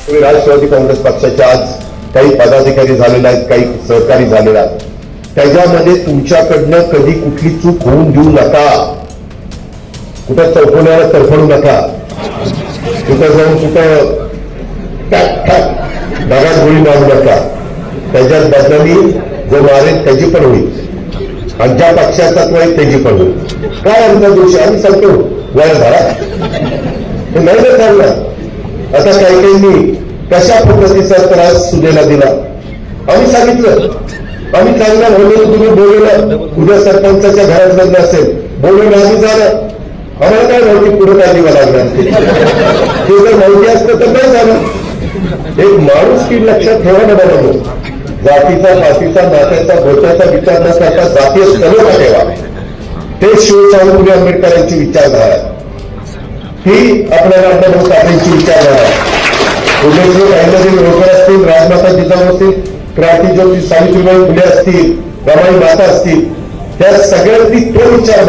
राष्ट्रवादी काँग्रेस पक्षाच्या आज काही पदाधिकारी झालेले आहेत, काही सहकारी झालेले आहेत. त्याच्यामध्ये तुमच्याकडनं कधी कुठली चूक होऊन देऊ नका. कुठं चौकोण्याला तरफडू नका. कुठं जाऊन कुठं दगात गोळी मारू नका. त्याच्यात बदनामी जो मारेल त्याची पण होईल आणि ज्या पक्षाचा तो आहे त्याची पण होईल. काय आमचा दोष? आम्ही सांगतो वया झाला हे नाही ना चालणार. आता काही काहींनी कशा पद्धतीचा त्रास सुनेला दिला आम्ही सांगितलं. आम्ही चांगलं म्हणून तुम्ही बोलवलं. उद्या सरपंचाच्या घरात लग्न असेल बोलवलं आम्ही झालं. आम्हाला काय माहिती पुढे काय दिवा लागणार ते जर माहिती असतं तर नाही झालं. एक माणूस की लक्षात ठेवा ना बनवतो. जातीचा पातीचा नात्याचा गोत्याचा विचार न करता जातीय सलोखा ठेवा. ते शिवशाहू आंबेडकरांची विचारधारा आहे. ही आपल्याला अण्णाभाऊ साठेंची विचारधारा आहे. पुण्याचे काही लोक असतील, राजमाता जिजाऊ असतील, क्रांतीज्योती सावित्रीबाई फुले असतील, रमाई माता असतील, त्या सगळ्यांनी तो विचार